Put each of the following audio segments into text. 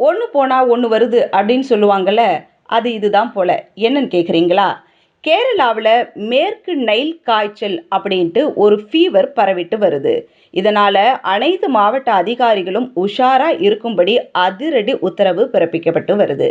ஒன்று போனால் ஒன்று வருது அப்படின்னு சொல்லுவாங்கள்ல, அது இதுதான் போல. என்னன்னு கேட்குறீங்களா? கேரளாவில் மேற்கு நைல் காய்ச்சல் அப்படின்ட்டு ஒரு ஃபீவர் பரவிட்டு வருது. இதனால் அனைத்து மாவட்ட அதிகாரிகளும் உஷாராக இருக்கும்படி அதிரடி உத்தரவு பிறப்பிக்கப்பட்டு வருது.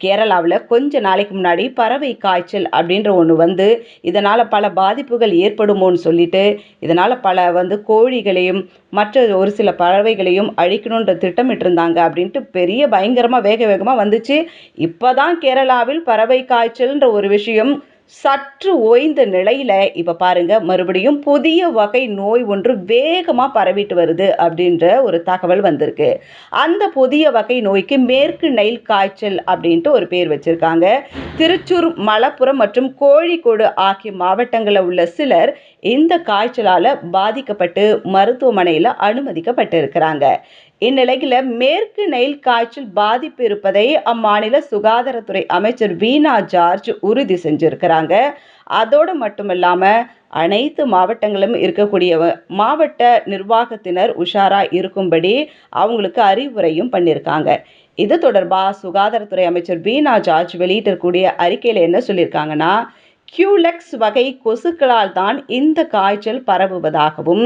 கேரளாவில் கொஞ்ச நாளைக்கு முன்னாடி பறவை காய்ச்சல் அப்படின்ற ஒன்று வந்து இதனால் பல பாதிப்புகள் ஏற்படுமோன்னு சொல்லிட்டு இதனால் பல கோழிகளையும் மற்ற ஒரு சில பறவைகளையும் அழிக்கணுன்ற திட்டமிட்டிருந்தாங்க அப்படின்ட்டு பெரிய பயங்கரமாக வேக வேகமாக வந்துச்சு. இப்போ தான் கேரளாவில் பறவை காய்ச்சல்ன்ற ஒரு விஷயம் சற்று ஓய்ந்த நிலையில் இப்போ பாருங்க மறுபடியும் புதிய வகை நோய் ஒன்று வேகமாக பரவிட்டு வருது அப்படின்ற ஒரு தகவல் வந்திருக்கு. அந்த புதிய வகை நோய்க்கு மேற்கு நைல் காய்ச்சல் அப்படின்ட்டு ஒரு பேர் வச்சிருக்காங்க. திருச்சூர், மலப்புரம் மற்றும் கோழிக்கோடு ஆகிய மாவட்டங்களில் உள்ள சிலர் இந்த காய்ச்சலால் பாதிக்கப்பட்டு மருத்துவமனையில் அனுமதிக்கப்பட்டு இருக்கிறாங்க. இந்நிலையில் மேற்கு நைல் காய்ச்சல் பாதிப்பு இருப்பதை அம்மாநில சுகாதாரத்துறை அமைச்சர் வீணா ஜார்ஜ் உறுதி செஞ்சிருக்கிறாங்க. அதோடு மட்டும் இல்லாமல் அனைத்து மாவட்டங்களும் இருக்கக்கூடிய மாவட்ட நிர்வாகத்தினர் உஷாரா இருக்கும்படி அவங்களுக்கு அறிவுரையும் பண்ணியிருக்காங்க. இது தொடர்பாக சுகாதாரத்துறை அமைச்சர் வீணா ஜார்ஜ் வெளியிட்டிருக்கூடிய அறிக்கையில் என்ன சொல்லியிருக்காங்கன்னா, கியூலெக்ஸ் வகை கொசுக்களால் தான் இந்த காய்ச்சல் பரவுவதாகவும்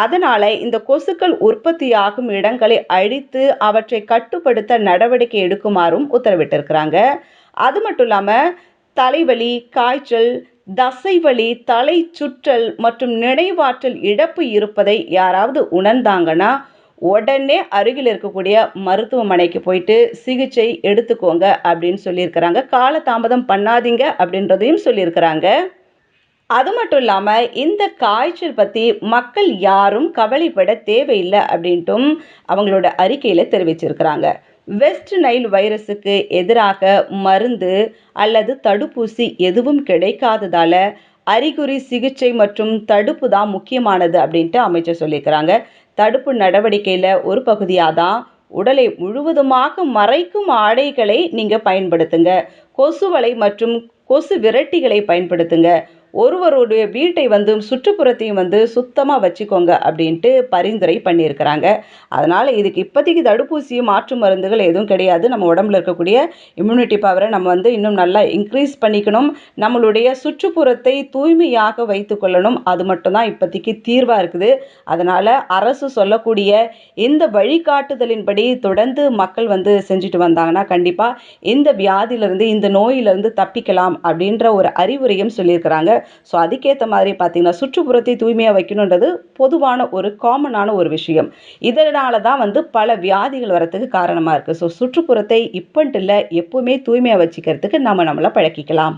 அதனால் இந்த கொசுக்கள் உற்பத்தியாகும் இடங்களை அழித்து அவற்றை கட்டுப்படுத்த நடவடிக்கை எடுக்குமாறும் உத்தரவிட்டிருக்கிறாங்க. அது மட்டும் இல்லாமல் தலைவலி, காய்ச்சல், தசைவலி, தலை சுற்றல் மற்றும் நினைவாற்றல் இழப்பு இருப்பதை யாராவது உணர்ந்தாங்கன்னா உடனே அருகில் இருக்கக்கூடிய மருத்துவமனைக்கு போயிட்டு சிகிச்சை எடுத்துக்கோங்க அப்படின்னு சொல்லியிருக்கிறாங்க. காலதாமதம் பண்ணாதீங்க அப்படின்றதையும் சொல்லியிருக்கிறாங்க. அது மட்டும் இல்லாமல் இந்த காய்ச்சல் பற்றி மக்கள் யாரும் கவலைப்பட தேவையில்லை அப்படின்ட்டும் அவங்களோட அறிக்கையில் தெரிவிச்சிருக்கிறாங்க. வெஸ்ட் நைல் வைரஸுக்கு எதிராக மருந்து அல்லது தடுப்பூசி எதுவும் கிடைக்காததால் அறிகுறி, சிகிச்சை மற்றும் தடுப்பு தான் முக்கியமானது அப்படின்ட்டு அமைச்சர் சொல்லியிருக்கிறாங்க. தடுப்பு நடவடிக்கையில் ஒரு பகுதியாக தான் உடலை முழுவதுமாக மறைக்கும் ஆடைகளை நீங்கள் பயன்படுத்துங்க. கொசுவலை மற்றும் கொசு விரட்டிகளை பயன்படுத்துங்க. ஒருவருடைய வீட்டை சுற்றுப்புறத்தையும் சுத்தமாக வச்சுக்கோங்க அப்படின்ட்டு பரிந்துரை பண்ணியிருக்கிறாங்க. அதனால் இதுக்கு இப்போதைக்கு தடுப்பூசி, மாற்று மருந்துகள் எதுவும் கிடையாது. நம்ம உடம்புல இருக்கக்கூடிய இம்யூனிட்டி பவரை நம்ம இன்னும் நல்லா இன்க்ரீஸ் பண்ணிக்கணும். நம்மளுடைய சுற்றுப்புறத்தை தூய்மையாக வைத்து கொள்ளணும். அது மட்டும்தான் இப்போதைக்கு தீர்வாக இருக்குது. அதனால் அரசு சொல்லக்கூடிய இந்த வழிகாட்டுதலின்படி தொடர்ந்து மக்கள் செஞ்சுட்டு வந்தாங்கன்னா கண்டிப்பாக இந்த வியாதியிலிருந்து, இந்த நோயிலிருந்து தப்பிக்கலாம் அப்படின்ற ஒரு அறிவுரையும் சொல்லியிருக்கிறாங்க. ஸோ அதுக்கேற்ற மாதிரி பார்த்தீங்கன்னா சுற்றுப்புறத்தை தூய்மையாக வைக்கணுன்றது பொதுவான ஒரு காமனான ஒரு விஷயம். இதனால தான் பல வியாதிகள் வரத்துக்கு காரணமாக இருக்குது. ஸோ சுற்றுப்புறத்தை இப்பன்ட்டு இல்லை, எப்போவுமே தூய்மையாக வச்சுக்கிறதுக்கு நம்மளை பழக்கிக்கலாம்.